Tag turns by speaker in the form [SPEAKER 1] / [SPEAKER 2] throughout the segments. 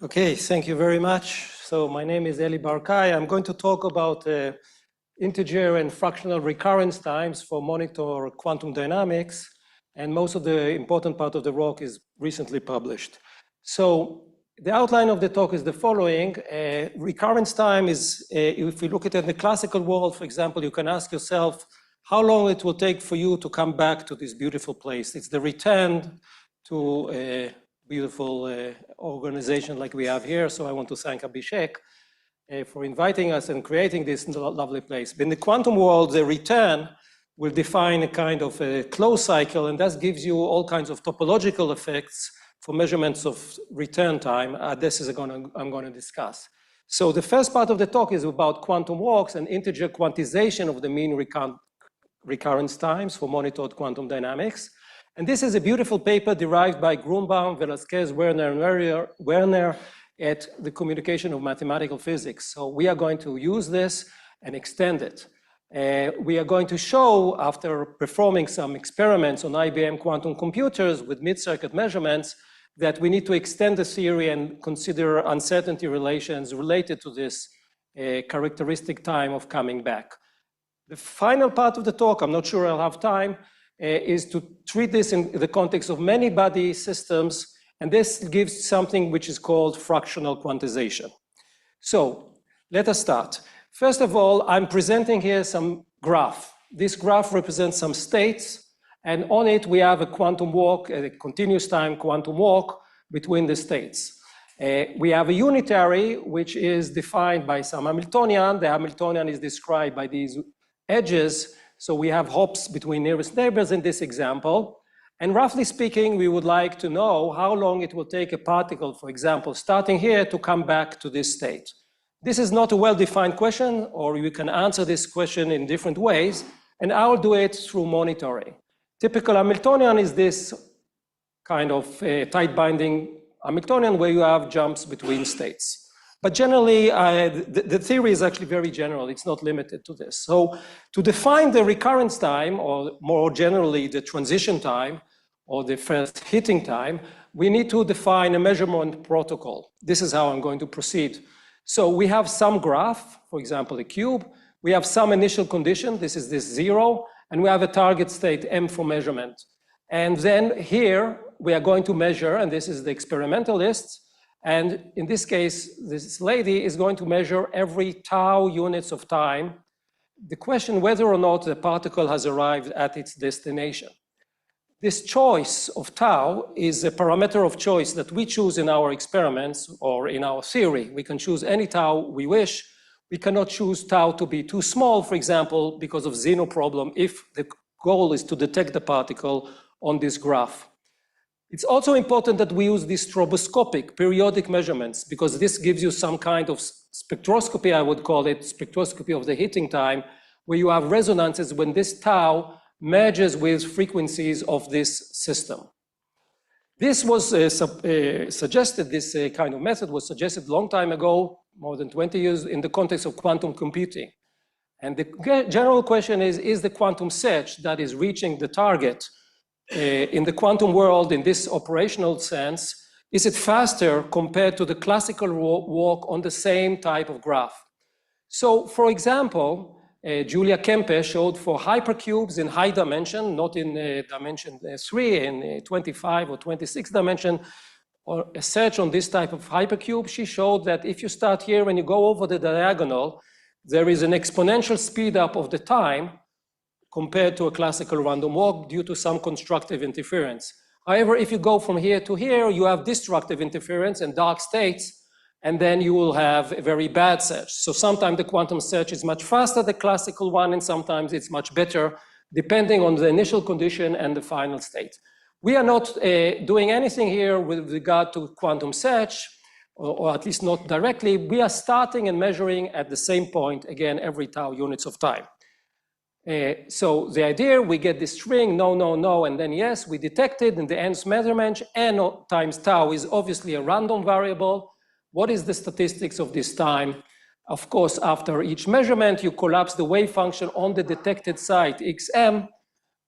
[SPEAKER 1] Okay, thank you very much. So my name is Barkai. I'm going to talk about integer and fractional recurrence times for monitor quantum dynamics. And most of the important part of the work is recently published. So the outline of the talk is the following. Recurrence time is, if we look at it in the classical world, for example, you can ask yourself how long it will take for you to come back to this beautiful place. It's the return to a beautiful organization like we have here. So I want to thank Abhishek for inviting us and creating this lovely place. But in the quantum world, the return will define a kind of a closed cycle, and that gives you all kinds of topological effects for measurements of return time. This is I'm going to discuss. So the first part of the talk is about quantum walks and integer quantization of the mean recurrence times for monitored quantum dynamics. And this is a beautiful paper derived by Grunbaum, Velasquez, Werner, and Werner at the Communication of Mathematical Physics. So we are going to use this and extend it. We are going to show, after performing some experiments on IBM quantum computers with mid-circuit measurements, that we need to extend the theory and consider uncertainty relations related to this characteristic time of coming back. The final part of the talk, I'm not sure I'll have time, is to treat this in the context of many body systems, and this gives something which is called fractional quantization. So let us start. First of all, I'm presenting here some graph. This graph represents some states, and on it we have a quantum walk, a continuous time quantum walk between the states. We have a unitary, which is defined by some Hamiltonian. The Hamiltonian is described by these edges. So we have hops between nearest neighbors in this example. And roughly speaking, we would like to know how long it will take a particle, for example, starting here to come back to this state. This is not a well-defined question, or you can answer this question in different ways, and I will do it through monitoring. Typical Hamiltonian is this kind of tight-binding Hamiltonian where you have jumps between states. But generally, the theory is actually very general. It's not limited to this. So to define the recurrence time, or more generally the transition time, or the first hitting time, we need to define a measurement protocol. This is how I'm going to proceed. So we have some graph, for example, a cube. We have some initial condition. This is this 0. And we have a target state M for measurement. And then here, we are going to measure, and this is the experimentalist. And in this case, this lady is going to measure every tau units of time, the question whether or not the particle has arrived at its destination. This choice of tau is a parameter of choice that we choose in our experiments or in our theory. We can choose any tau we wish. We cannot choose tau to be too small, for example, because of Zeno problem, if the goal is to detect the particle on this graph. It's also important that we use these stroboscopic periodic measurements, because this gives you some kind of spectroscopy, I would call it, spectroscopy of the hitting time, where you have resonances when this tau merges with frequencies of this system. This was suggested, this kind of method was suggested a long time ago, more than 20 years, in the context of quantum computing. And the general question is the quantum search that is reaching the target in the quantum world, in this operational sense, is it faster compared to the classical walk on the same type of graph? So, for example, Julia Kempe showed for hypercubes in high dimension, not in dimension 3, in 25 or 26 dimension, or a search on this type of hypercube, she showed that if you start here and you go over the diagonal, there is an exponential speed up of the time compared to a classical random walk due to some constructive interference. However, if you go from here to here, you have destructive interference and dark states, and then you will have a very bad search. So sometimes the quantum search is much faster than the classical one, and sometimes it's much better, depending on the initial condition and the final state. We are not doing anything here with regard to quantum search, or at least not directly. We are starting and measuring at the same point, again, every tau units of time. So the idea, we get this string, no, no, no, and then yes, we detected in the nth measurement, n times tau is obviously a random variable. What is the statistics of this time? Of course, after each measurement, you collapse the wave function on the detected site, xm,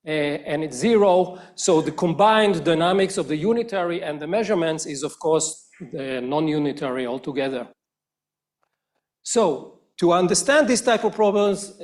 [SPEAKER 1] and it's 0. So the combined dynamics of the unitary and the measurements is, of course, non-unitary altogether. So to understand this type of problems,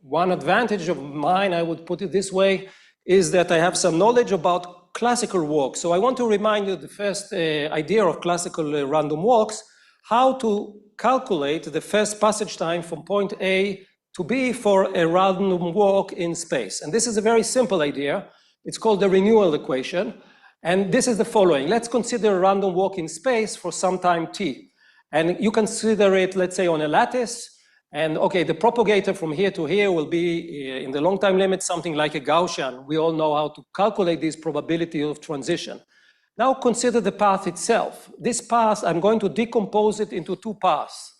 [SPEAKER 1] one advantage of mine, I would put it this way, is that I have some knowledge about classical walks. So I want to remind you the first idea of classical random walks, how to calculate the first passage time from point A to B for a random walk in space. And this is a very simple idea. It's called the renewal equation. And this is the following. Let's consider a random walk in space for some time t. And you consider it, let's say, on a lattice. And okay, the propagator from here to here will be, in the long time limit, something like a Gaussian. We all know how to calculate this probability of transition. Now consider the path itself. This path, I'm going to decompose it into two parts.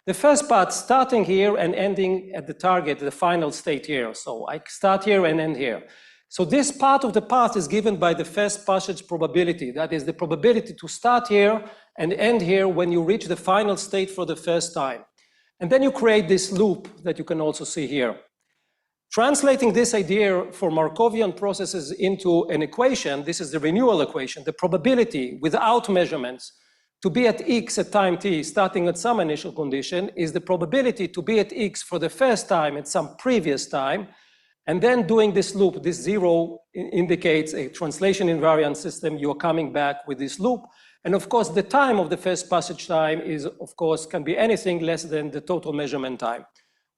[SPEAKER 1] The first part starting here and ending at the target, the final state here. So I start here and end here. So this part of the path is given by the first passage probability. That is the probability to start here and end here when you reach the final state for the first time. And then you create this loop that you can also see here. Translating this idea for Markovian processes into an equation, this is the renewal equation, the probability without measurements to be at x at time t, starting at some initial condition, is the probability to be at x for the first time at some previous time, and then doing this loop. This zero indicates a translation invariant system. You are coming back with this loop. And of course, the time of the first passage time is, of course, can be anything less than the total measurement time.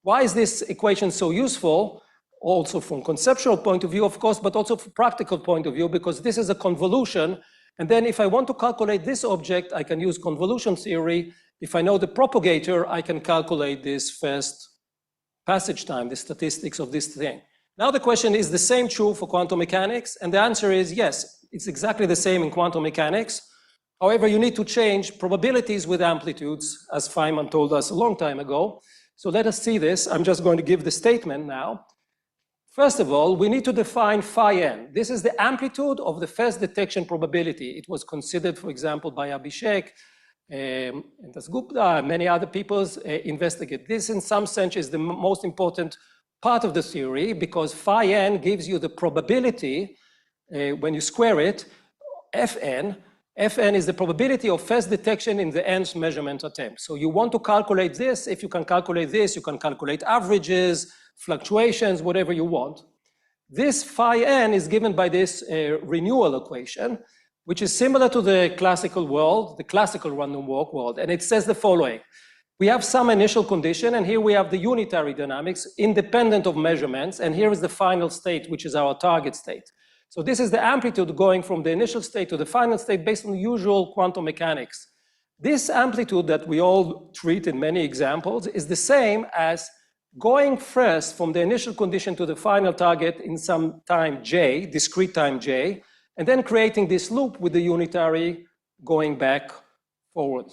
[SPEAKER 1] Why is this equation so useful? Also from conceptual point of view, of course, but also from practical point of view, because this is a convolution. And then if I want to calculate this object, I can use convolution theory. If I know the propagator, I can calculate this first passage time, the statistics of this thing. Now the question is the same true for quantum mechanics? And the answer is yes, it's exactly the same in quantum mechanics. However, you need to change probabilities with amplitudes, as Feynman told us a long time ago. So let us see this. I'm just going to give the statement now. First of all, we need to define phi n. This is the amplitude of the first detection probability. It was considered, for example, by Abhishek and Dasgupta, and many other people investigate. This, in some sense, is the most important part of the theory, because phi n gives you the probability, when you square it, Fn. Fn is the probability of first detection in the nth measurement attempt. So you want to calculate this. If you can calculate this, you can calculate averages, fluctuations, whatever you want. This phi n is given by this renewal equation, which is similar to the classical world, the classical random walk world. And it says the following. We have some initial condition, and here we have the unitary dynamics independent of measurements. And here is the final state, which is our target state. So this is the amplitude going from the initial state to the final state based on the usual quantum mechanics. This amplitude that we all treat in many examples is the same as going first from the initial condition to the final target in some time j, discrete time j, and then creating this loop with the unitary going back forward.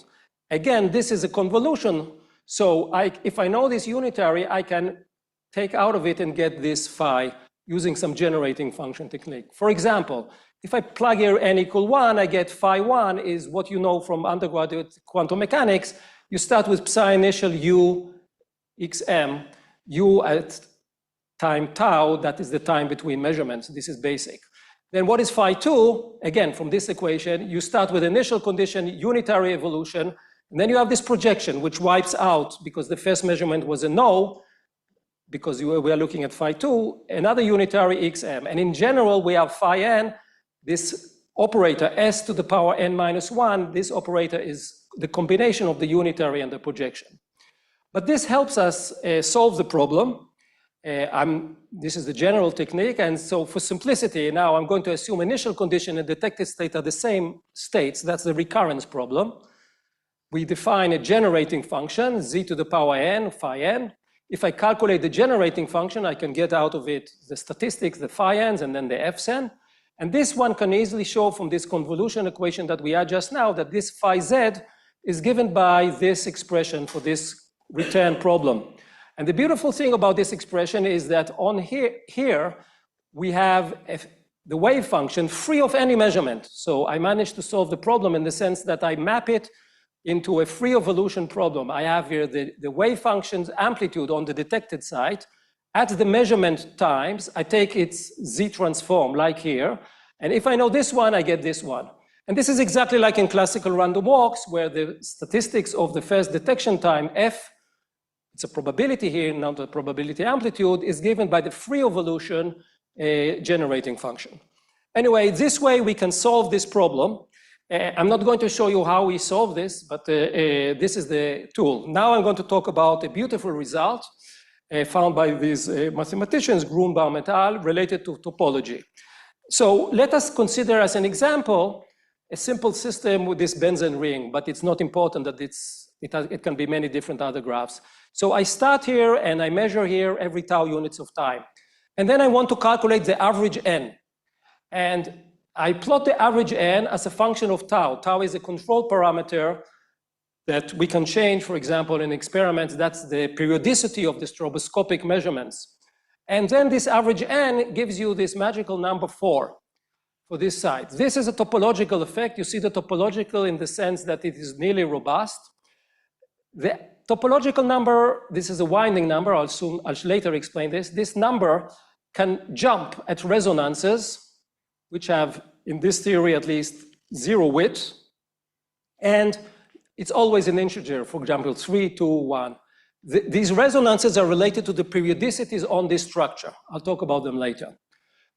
[SPEAKER 1] Again, this is a convolution. So if I know this unitary, I can take out of it and get this phi using some generating function technique. For example, if I plug here n equal 1, I get phi 1 is what you know from undergraduate quantum mechanics. You start with psi initial u xm, u at time tau, that is the time between measurements. This is basic. Then what is phi 2? Again, from this equation, you start with initial condition, unitary evolution, and then you have this projection, which wipes out, because the first measurement was a no, because we are looking at phi 2, another unitary xm. And in general, we have phi n, this operator s to the power n minus 1. This operator is the combination of the unitary and the projection. But this helps us solve the problem. This is the general technique. And so for simplicity, now I'm going to assume initial condition and detected state are the same states. That's the recurrence problem. We define a generating function, z to the power n, phi n. If I calculate the generating function, I can get out of it the statistics, the phi n's, and then the fn. And this one can easily show from this convolution equation that we had just now that this phi z is given by this expression for this return problem. And the beautiful thing about this expression is that on here we have the wave function free of any measurement. So I managed to solve the problem in the sense that I map it into a free evolution problem. I have here the wave function's amplitude on the detected side. At the measurement times, I take its z transform, like here. And if I know this one, I get this one. And this is exactly like in classical random walks, where the statistics of the first detection time, f, it's a probability here, not a probability amplitude, is given by the free evolution generating function. Anyway, this way we can solve this problem. I'm not going to show you how we solve this, but this is the tool. Now I'm going to talk about a beautiful result found by these mathematicians, Grunbaum et al., related to topology. So let us consider as an example a simple system with this benzene ring, but it's not important that it can be many different other graphs. So I start here and I measure here every tau units of time. And then I want to calculate the average n. And I plot the average n as a function of tau. Tau is a control parameter that we can change, for example, in experiments. That's the periodicity of the stroboscopic measurements. And then this average n gives you this magical number 4 for this side. This is a topological effect. You see the topological in the sense that it is nearly robust. The topological number, this is a winding number. I'll later explain this. This number can jump at resonances, which have, in this theory at least, 0 width. And it's always an integer, for example, 3, 2, 1. These resonances are related to the periodicities on this structure. I'll talk about them later.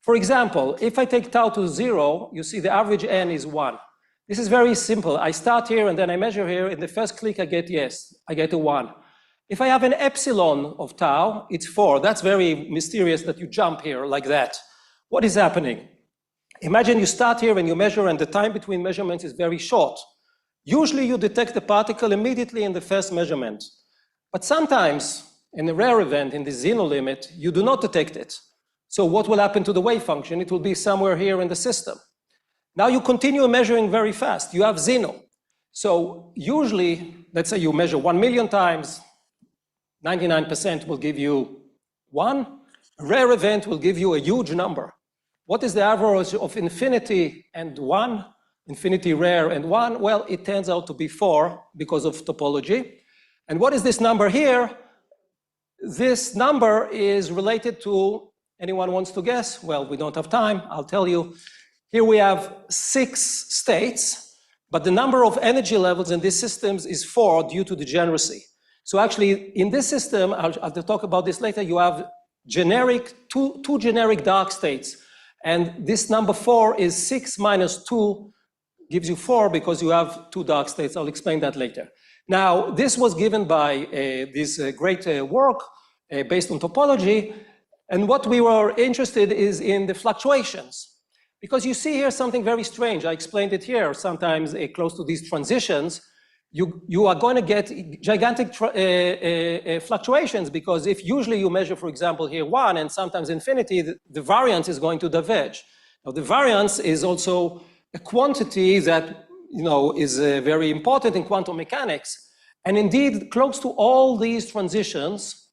[SPEAKER 1] For example, if I take tau to 0, you see the average n is 1. This is very simple. I start here and then I measure here. In the first click, I get yes, I get a 1. If I have an epsilon of tau, it's 4. That's very mysterious that you jump here like that. What is happening? Imagine you start here and you measure and the time between measurements is very short. Usually you detect the particle immediately in the first measurement. But sometimes, in a rare event, in the Zeno limit, you do not detect it. So what will happen to the wave function? It will be somewhere here in the system. Now you continue measuring very fast. You have Zeno. So usually, let's say you measure 1 million times, 99% will give you 1. A rare event will give you a huge number. What is the average of infinity and 1? Infinity rare and 1? Well, it turns out to be 4 because of topology. And what is this number here? This number is related to, anyone wants to guess? Well, we don't have time, I'll tell you. Here we have 6 states, but the number of energy levels in these systems is 4 due to degeneracy. So actually, in this system, I'll talk about this later, you have two generic dark states. And this number 4 is 6 minus 2 gives you 4 because you have 2 dark states. I'll explain that later. Now, this was given by this great work based on topology. And what we were interested is in the fluctuations. Because you see here something very strange. I explained it here. Sometimes close to these transitions, you are going to get gigantic fluctuations, because if usually you measure, for example, here 1 and sometimes infinity, the variance is going to diverge. Now, the variance is also a quantity that is very important in quantum mechanics. And indeed, close to all these transitions,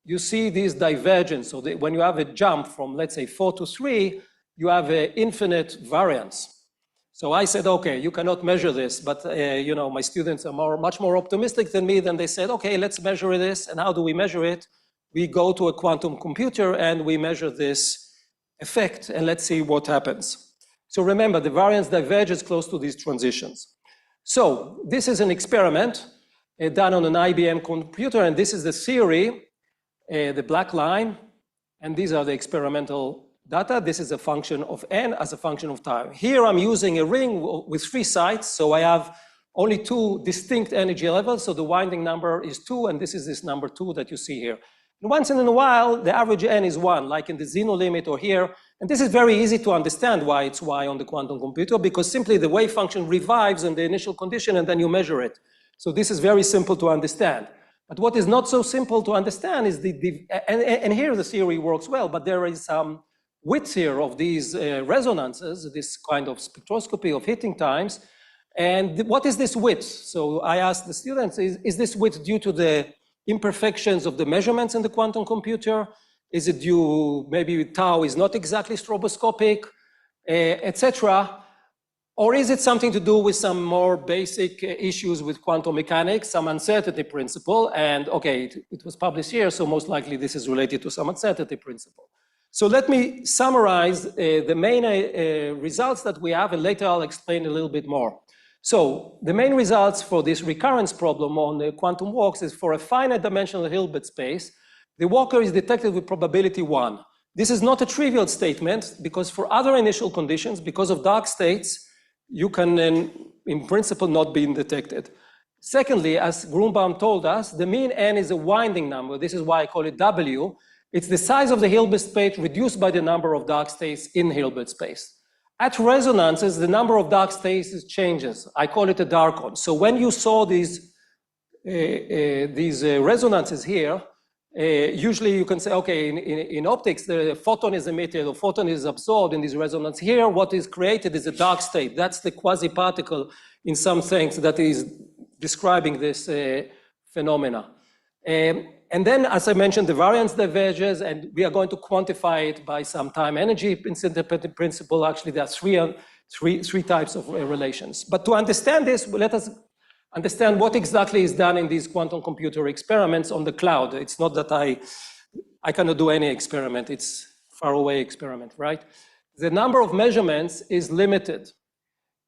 [SPEAKER 1] you see these divergence. So when you have a jump from, let's say, 4 to 3, you have an infinite variance. So I said, okay, you cannot measure this, but my students are much more optimistic than me. Then they said, okay, let's measure this. And how do we measure it? We go to a quantum computer and we measure this effect, and let's see what happens. So remember, the variance diverges close to these transitions. So this is an experiment done on an IBM computer, and this is the theory, the black line, and these are the experimental data. This is a function of n as a function of time. Here I'm using a ring with 3 sides, so I have only 2 distinct energy levels, so the winding number is 2, and this is this number 2 that you see here. And once in a while, the average n is 1, like in the Zeno limit or here, and this is very easy to understand why it's y on the quantum computer, because simply the wave function revives in the initial condition and then you measure it. So this is very simple to understand. But what is not so simple to understand is and here the theory works well, but there is some width here of these resonances, this kind of spectroscopy of hitting times. And what is this width? So I asked the students, is this width due to the imperfections of the measurements in the quantum computer? Is it due, maybe tau is not exactly stroboscopic, etc.? Or is it something to do with some more basic issues with quantum mechanics, some uncertainty principle? And okay, it was published here, so most likely this is related to some uncertainty principle. So let me summarize the main results that we have, and later I'll explain a little bit more. So the main results for this recurrence problem on the quantum walks is for a finite dimensional Hilbert space, the walker is detected with probability 1. This is not a trivial statement, because for other initial conditions, because of dark states, you can, in principle, not be detected. Secondly, as Grunbaum told us, the mean n is a winding number. This is why I call it W. It's the size of the Hilbert space reduced by the number of dark states in Hilbert space. At resonances, the number of dark states changes. I call it a dark-on. So when you saw these resonances here, usually you can say, okay, in optics, the photon is emitted or photon is absorbed in this resonance. Here, what is created is a dark state. That's the quasi-particle in some sense that is describing this phenomena. And then, as I mentioned, the variance diverges, and we are going to quantify it by some time energy principle. Actually, there are three types of relations. But to understand this, let us understand what exactly is done in these quantum computer experiments on the cloud. It's not that I cannot do any experiment. It's far away experiment, right? The number of measurements is limited.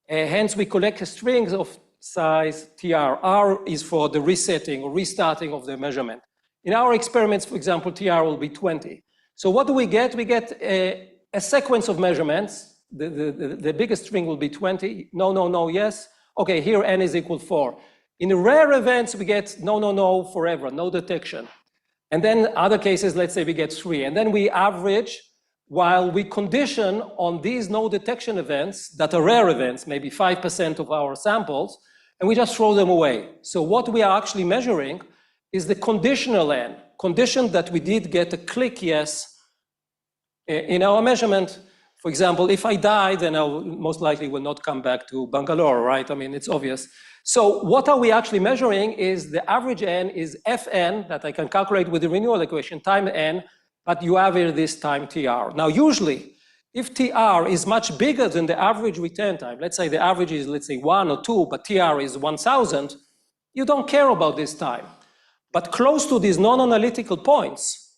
[SPEAKER 1] Hence, we collect strings of size TR. R is for the resetting or restarting of the measurement. In our experiments, for example, TR will be 20. So what do we get? We get a sequence of measurements. The biggest string will be 20. No, no, no, yes. Okay, here n is equal 4. In the rare events, we get no, no, no forever, no detection. And then other cases, let's say we get 3. And then we average while we condition on these no detection events that are rare events, maybe 5% of our samples, and we just throw them away. So what we are actually measuring is the conditional n, conditioned that we did get a click yes in our measurement. For example, if I die, then I most likely will not come back to Bengaluru, right? I mean, it's obvious. So what are we actually measuring is the average n is Fn, that I can calculate with the renewal equation, time n, but you have here this time TR. Now, usually, if TR is much bigger than the average return time, let's say the average is, let's say, 1 or 2, but TR is 1,000, you don't care about this time. But close to these non-analytical points,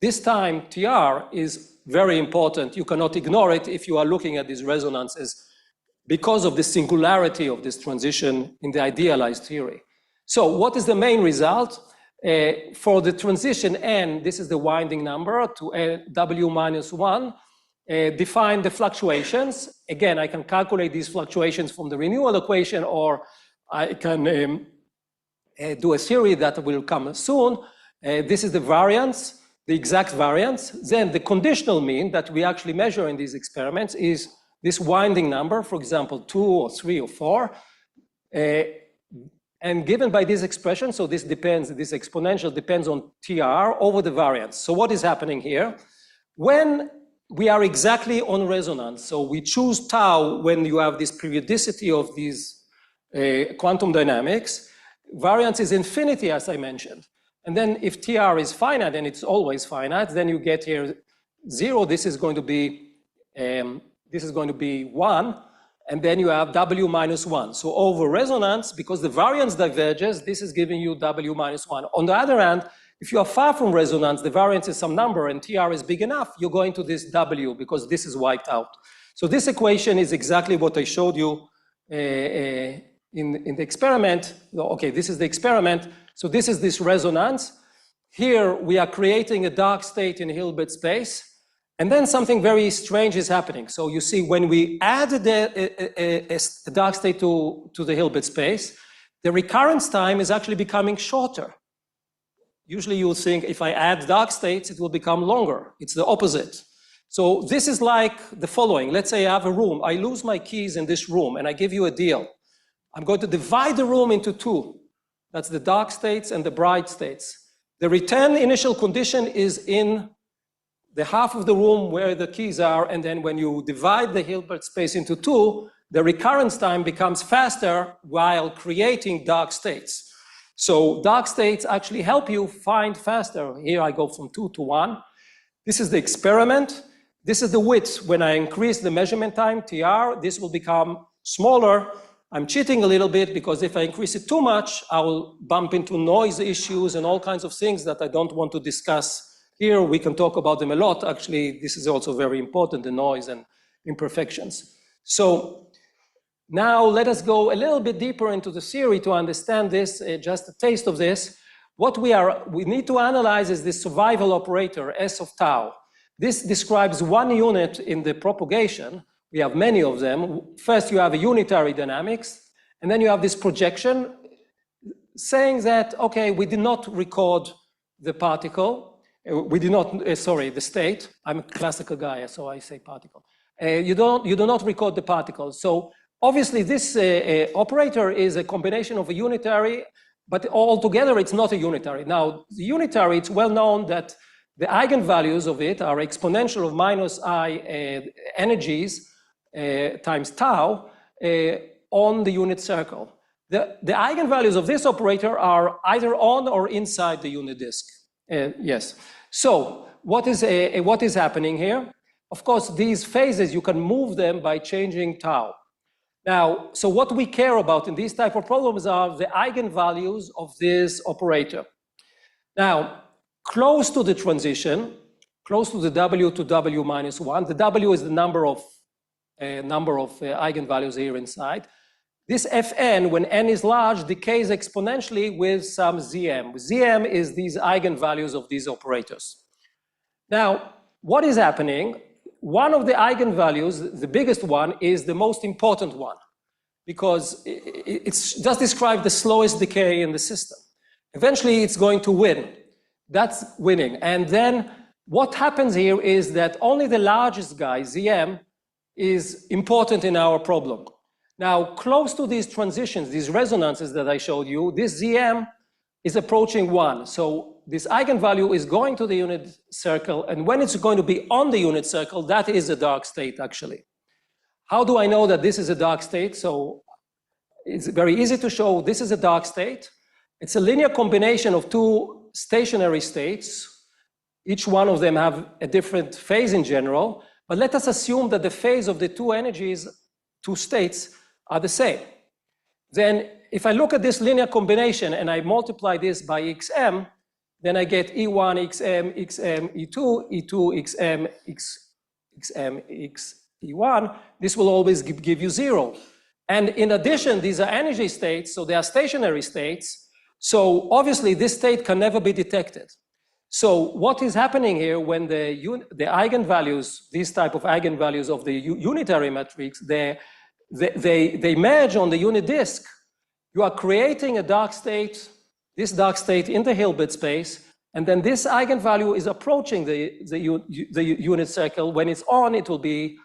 [SPEAKER 1] this time TR is very important. You cannot ignore it if you are looking at these resonances because of the singularity of this transition in the idealized theory. So what is the main result? For the transition n, this is the winding number to W minus 1, define the fluctuations. Again, I can calculate these fluctuations from the renewal equation, or I can do a theory that will come soon. This is the variance, the exact variance. Then the conditional mean that we actually measure in these experiments is this winding number, for example, 2 or 3 or 4. And given by this expression, so this depends, this exponential depends on TR over the variance. So what is happening here? When we are exactly on resonance, so we choose tau when you have this periodicity of these quantum dynamics, variance is infinity, as I mentioned. And then if TR is finite, and it's always finite, then you get here 0. This is going to be 1, and then you have W minus 1. So over resonance, because the variance diverges, this is giving you W minus 1. On the other hand, if you are far from resonance, the variance is some number, and TR is big enough, you're going to this W, because this is wiped out. So this equation is exactly what I showed you in the experiment. Okay, this is the experiment. So this is this resonance. Here we are creating a dark state in Hilbert space, and then something very strange is happening. So you see, when we add a dark state to the Hilbert space, the recurrence time is actually becoming shorter. Usually you would think if I add dark states, it will become longer. It's the opposite. So this is like the following. Let's say I have a room. I lose my keys in this room, and I give you a deal. I'm going to divide the room into 2. That's the dark states and the bright states. The return initial condition is in the half of the room where the keys are, and then when you divide the Hilbert space into 2, the recurrence time becomes faster while creating dark states. So dark states actually help you find faster. Here I go from 2 to 1. This is the experiment. This is the width. When I increase the measurement time, TR, this will become smaller. I'm cheating a little bit because if I increase it too much, I will bump into noise issues and all kinds of things that I don't want to discuss Here we can talk about them a lot. Actually, this is also very important, the noise and imperfections. So now let us go a little bit deeper into the theory to understand this, just a taste of this. What we need to analyze is this survival operator, S of tau. This describes one unit in the propagation. We have many of them. First, you have a unitary dynamics, and then you have this projection saying that, okay, we did not record the particle. We did not, sorry, the state. I'm a classical guy, so I say particle. You do not record the particle. So obviously this operator is a combination of a unitary, but altogether it's not a unitary. Now, the unitary, it's well known that the eigenvalues of it are exponential of minus I energies times tau on the unit circle. The eigenvalues of this operator are either on or inside the unit disk. Yes. So what is happening here? Of course, these phases, you can move them by changing tau. Now, so what we care about in these type of problems are the eigenvalues of this operator. Now, close to the transition, close to the W to W minus 1, the W is the number of eigenvalues here inside. This Fn, when n is large, decays exponentially with some Zm. Zm is these eigenvalues of these operators. Now, what is happening? One of the eigenvalues, the biggest one, is the most important one, because it's just described the slowest decay in the system. Eventually, it's going to win. That's winning. And then what happens here is that only the largest guy, Zm, is important in our problem. Now, close to these transitions, these resonances that I showed you, this Zm is approaching 1. So this eigenvalue is going to the unit circle, and when it's going to be on the unit circle, that is a dark state, actually. How do I know that this is a dark state? So it's very easy to show this is a dark state. It's a linear combination of two stationary states. Each one of them have a different phase in general, but let us assume that the phase of the two energies, two states, are the same. Then if I look at this linear combination and I multiply this by xm, then I get E1 xm, xm, E2, E2 xm, xm, x E1. This will always give you 0. And in addition, these are energy states, so they are stationary states. So obviously this state can never be detected. So what is happening here when the eigenvalues, these type of eigenvalues of the unitary matrix, they merge on the unit disk, you are creating a dark state, this dark state in the Hilbert space, and then this eigenvalue is approaching the unit circle. When it's on, it will be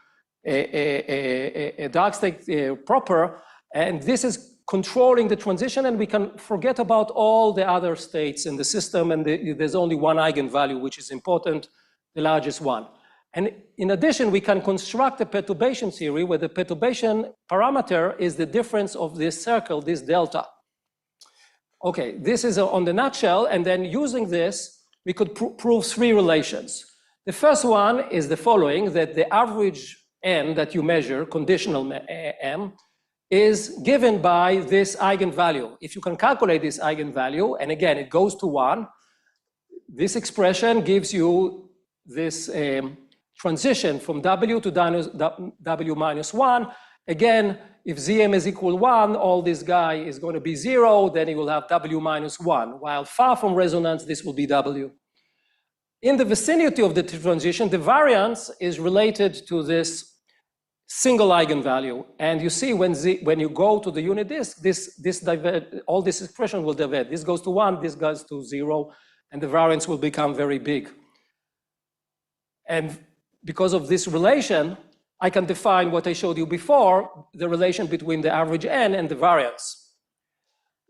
[SPEAKER 1] a dark state proper, and this is controlling the transition, and we can forget about all the other states in the system, and there's only one eigenvalue, which is important, the largest one. And in addition, we can construct a perturbation theory where the perturbation parameter is the difference of this circle, this delta. Okay, this is on the nutshell, and then using this, we could prove three relations. The first one is the following, that the average n that you measure, conditional m, is given by this eigenvalue. If you can calculate this eigenvalue, and again, it goes to 1, this expression gives you this transition from W to W minus 1. Again, if Zm is equal 1, all this guy is going to be 0, then it will have W minus 1. While far from resonance, this will be W. In the vicinity of the transition, the variance is related to this single eigenvalue. And you see when you go to the unit disk, all this expression will divert. This goes to 1, this goes to 0, and the variance will become very big. And because of this relation, I can define what I showed you before, the relation between the average n and the variance.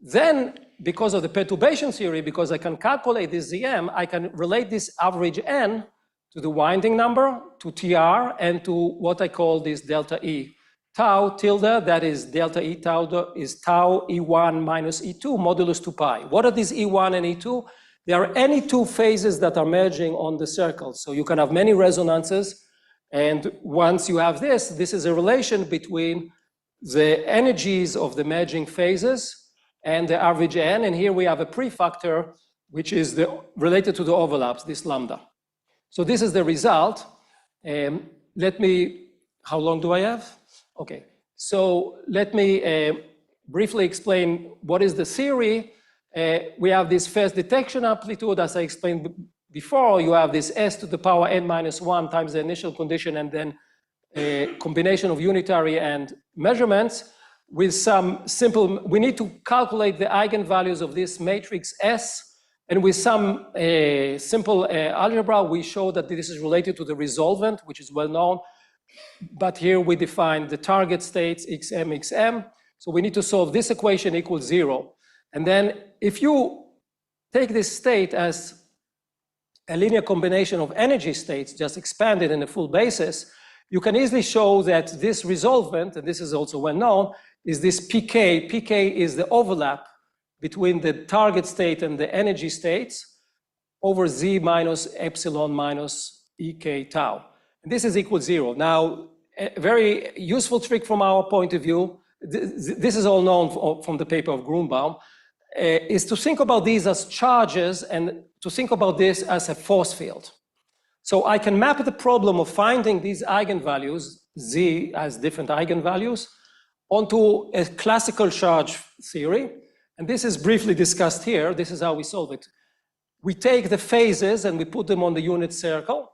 [SPEAKER 1] Then, because of the perturbation theory, because I can calculate this Zm, I can relate this average n to the winding number, to TR, and to what I call this delta E. Tau tilde, that is delta E tau, is tau E1 minus E2 modulus 2 pi. What are these E1 and E2? There are any two phases that are merging on the circle. So you can have many resonances. And once you have this, this is a relation between the energies of the merging phases and the average n. And here we have a prefactor, which is related to the overlaps, this lambda. So this is the result. How long do I have? Okay, so let me briefly explain what is the theory. We have this phase detection amplitude, as I explained before. You have this s to the power n minus 1 times the initial condition, and then a combination of unitary and measurements with some simple, we need to calculate the eigenvalues of this matrix S, and with some simple algebra, we show that this is related to the resolvent, which is well known. But here we define the target states xm, xm. So we need to solve this equation equals 0. And then if you take this state as a linear combination of energy states, just expanded in a full basis, you can easily show that this resolvent, and this is also well known, is this pk. Pk is the overlap between the target state and the energy states over z minus epsilon minus ek tau. And this is equal 0. Now, a very useful trick from our point of view, this is all known from the paper of Grunbaum, is to think about these as charges and to think about this as a force field. So I can map the problem of finding these eigenvalues, z as different eigenvalues, onto a classical charge theory. And this is briefly discussed here. This is how we solve it. We take the phases and we put them on the unit circle.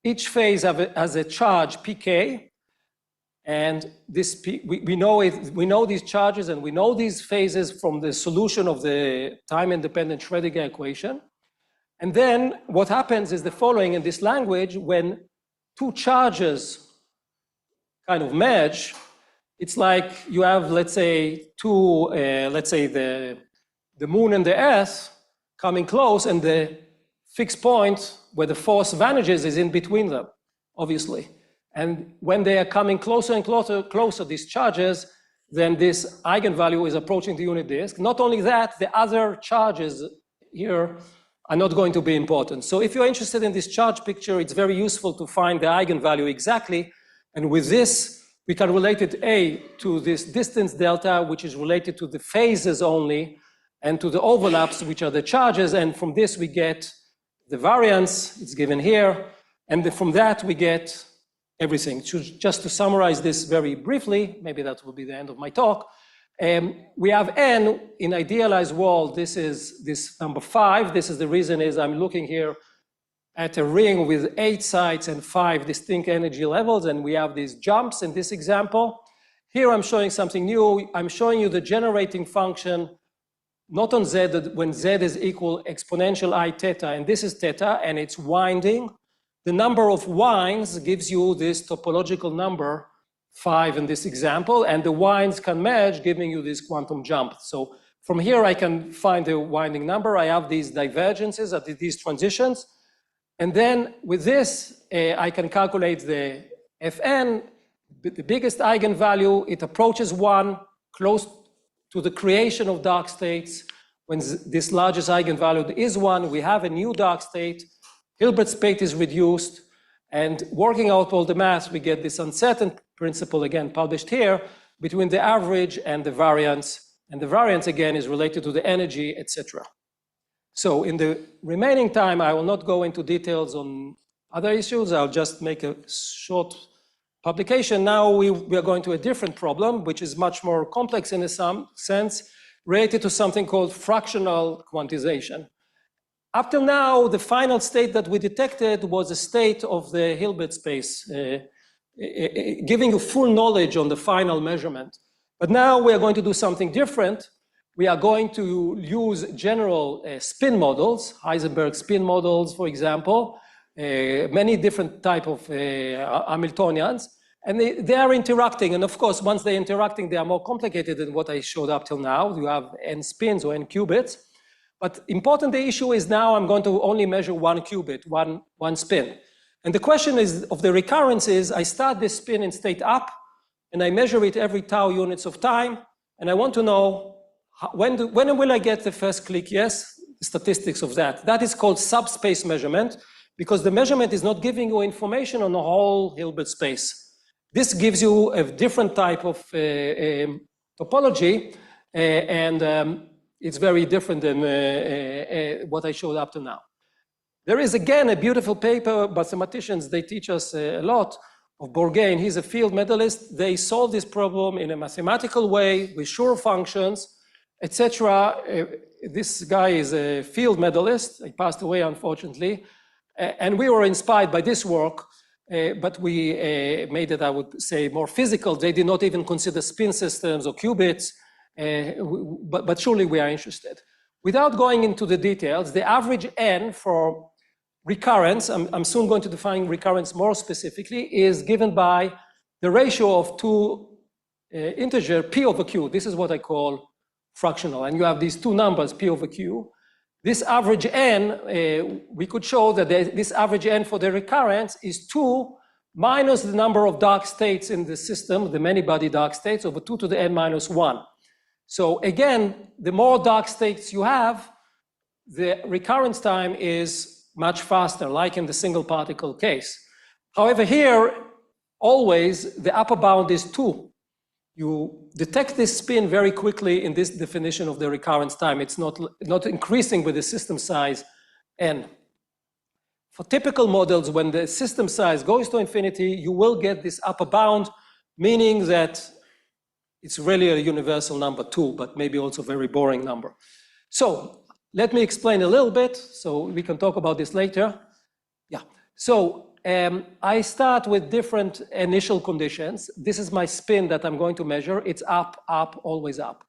[SPEAKER 1] Each phase has a charge pk, and this we know these charges and we know these phases from the solution of the time-independent Schrödinger equation. And then what happens is the following in this language: when two charges kind of merge, it's like you have, let's say, let's say the moon and the earth coming close, and the fixed point where the force vanishes is in between them, obviously. And when they are coming closer and closer, these charges, then this eigenvalue is approaching the unit disk. Not only that, the other charges here are not going to be important. So if you're interested in this charge picture, it's very useful to find the eigenvalue exactly. And with this, we can relate it A to this distance delta, which is related to the phases only, and to the overlaps, which are the charges. And from this, we get the variance, it's given here. And from that, we get everything. Just to summarize this very briefly, maybe that will be the end of my talk. We have n in idealized world. This is this number 5. This is the reason is I'm looking here at a ring with 8 sides and 5 distinct energy levels, and we have these jumps in this example. Here I'm showing something new. I'm showing you the generating function, not on z, when z is equal exponential I theta, and this is theta, and it's winding. The number of winds gives you this topological number, 5 in this example, and the winds can merge, giving you this quantum jump. So from here, I can find the winding number. I have these divergences at these transitions. And then with this, I can calculate the Fn, the biggest eigenvalue. It approaches 1, close to the creation of dark states. When this largest eigenvalue is 1, we have a new dark state. Hilbert space is reduced, and working out all the math, we get this uncertain principle, again published here, between the average and the variance. And the variance, again, is related to the energy, etc. So in the remaining time, I will not go into details on other issues. I'll just make a short publication. Now we are going to a different problem, which is much more complex in some sense, related to something called fractional quantization. Up till now, the final state that we detected was a state of the Hilbert space, giving you full knowledge on the final measurement. But now we are going to do something different. We are going to use general spin models, Heisenberg spin models, for example, many different type of Hamiltonians, and they are interacting. And of course, once they're interacting, they are more complicated than what I showed up till now. You have n spins or n qubits. But important, the issue is now I'm going to only measure 1 qubit, one spin. And the question is of the recurrence is I start this spin in state up, and I measure it every tau units of time, and I want to know when will I get the first click yes, the statistics of that. That is called subspace measurement, because the measurement is not giving you information on the whole Hilbert space. This gives you a different type of topology, and it's very different than what I showed up to now. There is again a beautiful paper, mathematicians, they teach us a lot, of Bourgain. He's a field medalist. They solved this problem in a mathematical way with sure functions, etc. This guy is a field medalist. He passed away, unfortunately. And we were inspired by this work, but we made it, I would say, more physical. They did not even consider spin systems or qubits, but surely we are interested. Without going into the details, the average n for recurrence, I'm soon going to define recurrence more specifically, is given by the ratio of two integer p over q. This is what I call fractional. And you have these two numbers, p over q. This average n, we could show that this average n for the recurrence is 2 minus the number of dark states in the system, the many-body dark states, over 2 to the n minus 1. So again, the more dark states you have, the recurrence time is much faster, like in the single particle case. However, here, always, the upper bound is 2. You detect this spin very quickly in this definition of the recurrence time. It's not increasing with the system size n. For typical models, when the system size goes to infinity, you will get this upper bound, meaning that it's really a universal number 2, but maybe also a very boring number. So let me explain a little bit, so we can talk about this later. Yeah, so I start with different initial conditions. This is my spin that I'm going to measure. It's up, up, always up.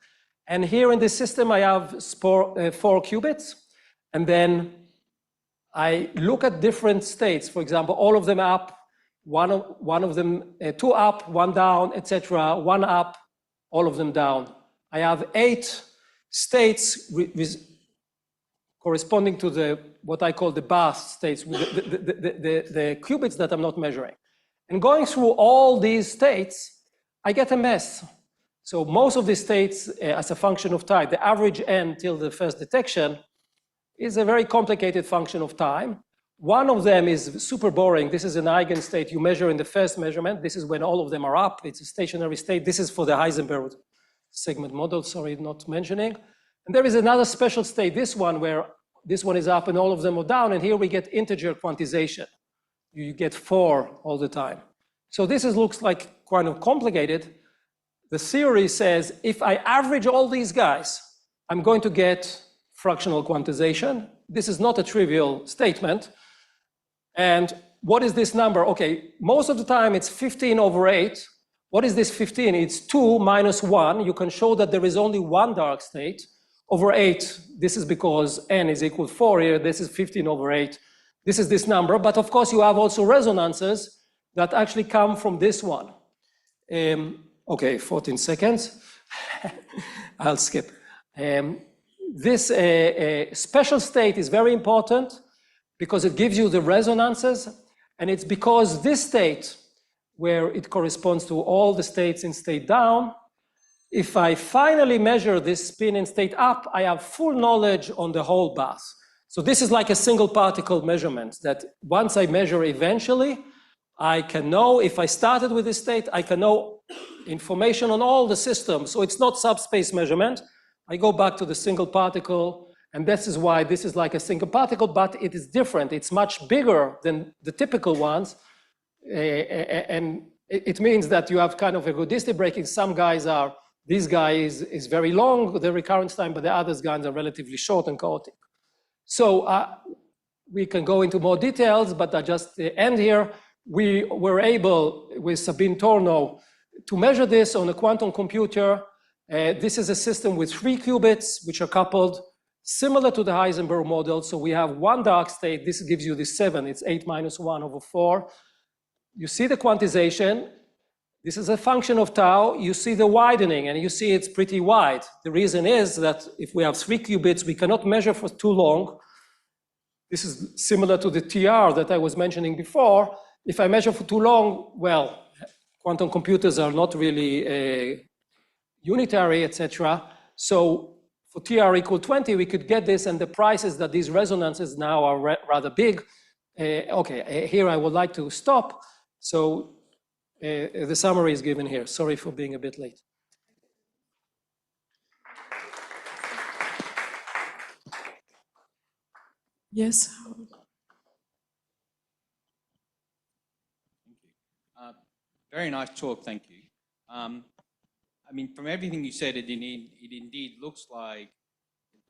[SPEAKER 1] And here in this system, I have 4 qubits. And then I look at different states. For example, all of them up, one of them, 2 up, 1 down, etc. 1 up, all of them down. I have 8 states corresponding to what I call the bath states, the qubits that I'm not measuring. And going through all these states, I get a mess. So most of these states, as a function of time, the average n till the first detection is a very complicated function of time. One of them is super boring. This is an eigenstate you measure in the first measurement. This is when all of them are up. It's a stationary state. This is for the Heisenberg segment model, sorry, not mentioning. And there is another special state, this one, where this one is up and all of them are down, and here we get integer quantization. You get 4 all the time. So this looks like kind of complicated. The theory says if I average all these guys, I'm going to get fractional quantization. This is not a trivial statement. And what is this number? Okay, most of the time it's 15 over 8. What is this 15? It's 2 minus 1. You can show that there is only one dark state. Over 8, this is because n is equal to 4 here. This is 15 over 8. This is this number. But of course, you have also resonances that actually come from this one. Okay, 14 seconds. I'll skip. This special state is very important because it gives you the resonances. And it's because this state, where it corresponds to all the states in state down, if I finally measure this spin in state up, I have full knowledge on the whole bath. So this is like a single particle measurement that once I measure eventually, I can know if I started with this state, I can know information on all the systems. So it's not subspace measurement. I go back to the single particle, and this is why this is like a single particle, but it is different. It's much bigger than the typical ones. And it means that you have kind of ergodicity breaking. Some guys are, this guy is very long, the recurrence time, but the other guys are relatively short and chaotic. So we can go into more details, but I just end here. We were able, with Sabine Torno, to measure this on a quantum computer. This is a system with 3 qubits, which are coupled, similar to the Heisenberg model. So we have one dark state. This gives you this 7. It's 8 minus 1 over 4. You see the quantization. This is a function of tau. You see the widening, and you see it's pretty wide. The reason is that if we have 3 qubits, we cannot measure for too long. This is similar to the TR that I was mentioning before. If I measure for too long, well, quantum computers are not really unitary, etc. So for TR equal 20, we could get this, and the price is that these resonances now are rather big. Okay, here I would like to stop. So the summary is given here. Sorry for being a bit late.
[SPEAKER 2] Yes. Very nice talk, thank you. I mean, from everything you said, it indeed looks like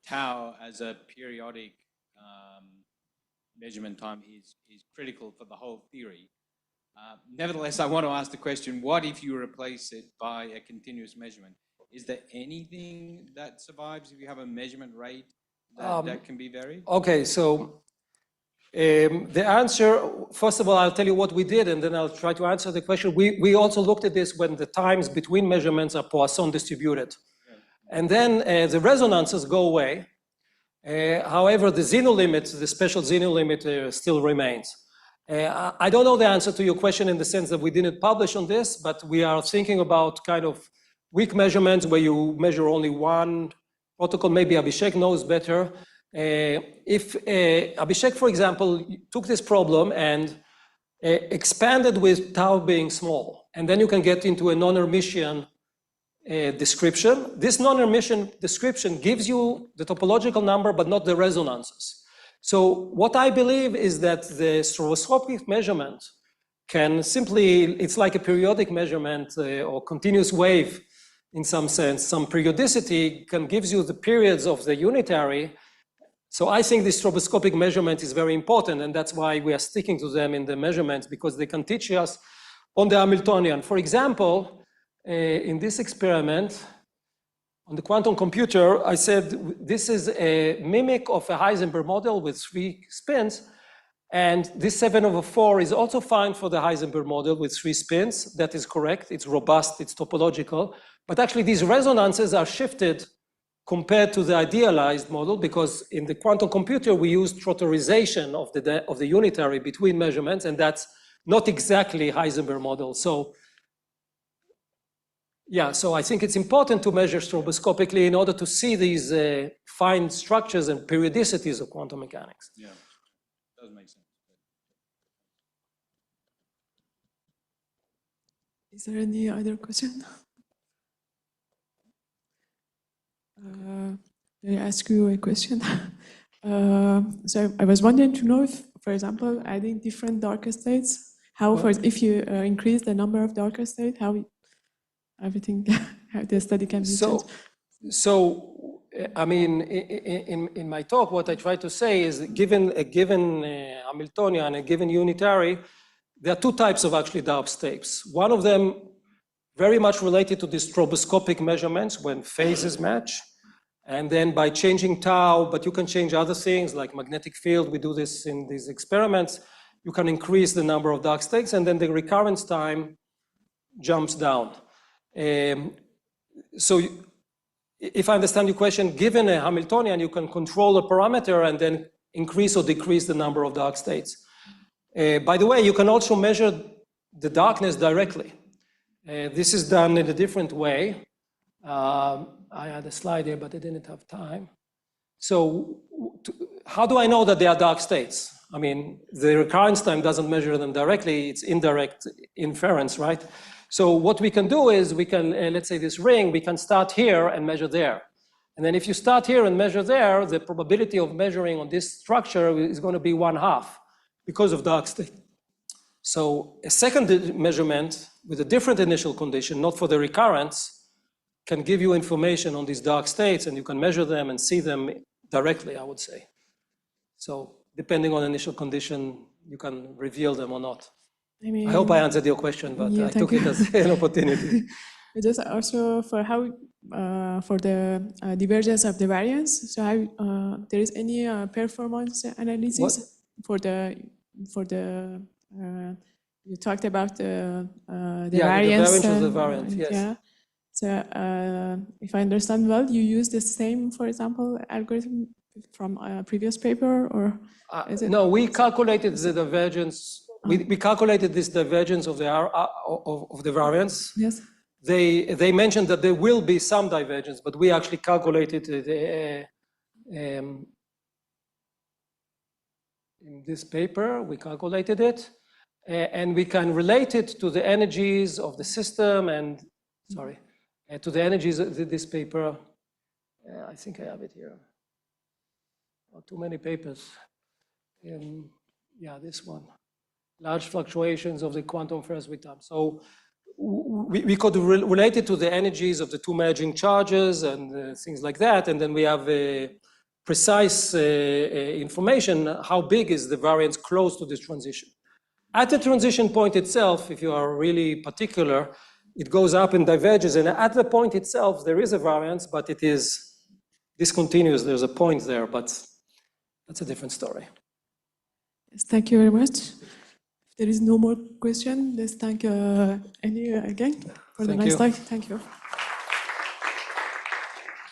[SPEAKER 2] tau as a periodic measurement time is critical for the whole theory. Nevertheless, I want to ask the question, what if you replace it by a continuous measurement? Is there anything that survives if you have a measurement rate that can be varied?
[SPEAKER 1] Okay, so the answer, first of all, I'll tell you what we did, and then I'll try to answer the question. We also looked at this when the times between measurements are Poisson distributed. Yeah. And then the resonances go away. However, the Zeno limit, the special Zeno limit still remains. I don't know the answer to your question in the sense that we didn't publish on this, but we are thinking about kind of weak measurements where you measure only one protocol. Maybe Abhishek knows better. If Abhishek, for example, took this problem and expanded with tau being small, and then you can get into a non-Hermitian description. This non-Hermitian description gives you the topological number, but not the resonances. So what I believe is that the stroboscopic measurement can simply, it's like a periodic measurement or continuous wave in some sense. Some periodicity can gives you the periods of the unitary. So I think the stroboscopic measurement is very important, and that's why we are sticking to them in the measurements, because they can teach us on the Hamiltonian. For example, in this experiment, on the quantum computer, I said this is a mimic of a Heisenberg model with 3 spins, and this 7/4 is also fine for the Heisenberg model with 3 spins. That is correct, it's robust, it's topological, but actually these resonances are shifted compared to the idealized model, because in the quantum computer we use trotterization of the unitary between measurements, and that's not exactly Heisenberg model. So yeah, so I think it's important to measure stroboscopically in order to see these fine structures and periodicities of quantum mechanics.
[SPEAKER 2] Yeah, does make sense.
[SPEAKER 3] Is there any other question? May I ask you a question? So I was wondering to know if, for example, adding different darker states, how, if you increase the number of darker states, how everything, how the study can be changed?
[SPEAKER 1] So, I mean, in my talk, what I try to say is, given a given Hamiltonian and a given unitary, there are 2 types of actually dark states. One of them very much related to the stroboscopic measurements when phases match. And then by changing tau, but you can change other things like magnetic field, we do this in these experiments, you can increase the number of dark states, and then the recurrence time jumps down. So if I understand your question, given a Hamiltonian, you can control a parameter and then increase or decrease the number of dark states. By the way, you can also measure the darkness directly. This is done in a different way. I had a slide here, but I didn't have time. So how do I know that they are dark states? I mean, the recurrence time doesn't measure them directly, it's indirect inference, right? So what we can do is we can, let's say this ring, we can start here and measure there. And then if you start here and measure there, the probability of measuring on this structure is going to be 1/2 because of dark state. So a second measurement with a different initial condition, not for the recurrence, can give you information on these dark states, and you can measure them and see them directly, I would say. So depending on initial condition, you can reveal them or not. I hope I answered your question, but yeah, I took it as an opportunity.
[SPEAKER 3] Just also for how, for the divergence of the variance, so how there is any performance analysis for the you talked about the variance.
[SPEAKER 1] The variance of the variance, yes.
[SPEAKER 3] Yeah. So if I understand well, you use the same, for example, algorithm from a previous paper, or is it?
[SPEAKER 1] No, we calculated the divergence. We calculated this divergence of the variance.
[SPEAKER 3] Yes.
[SPEAKER 1] They mentioned that there will be some divergence, but we actually calculated it in this paper. We calculated it, and we can relate it to the energies of the system and, sorry, to the energies of this paper. I think I have it here. Oh, too many papers. Yeah, this one. Large fluctuations of the quantum affairs with time. So we could relate it to the energies of the two merging charges and things like that, and then we have precise information, how big is the variance close to this transition. At the transition point itself, if you are really particular, it goes up and diverges, and at the point itself, there is a variance, but it is discontinuous. There's a point there, but that's a different story.
[SPEAKER 3] Yes, thank you very much. If there is no more question, let's thank Eli again for the nice talk. Thank you.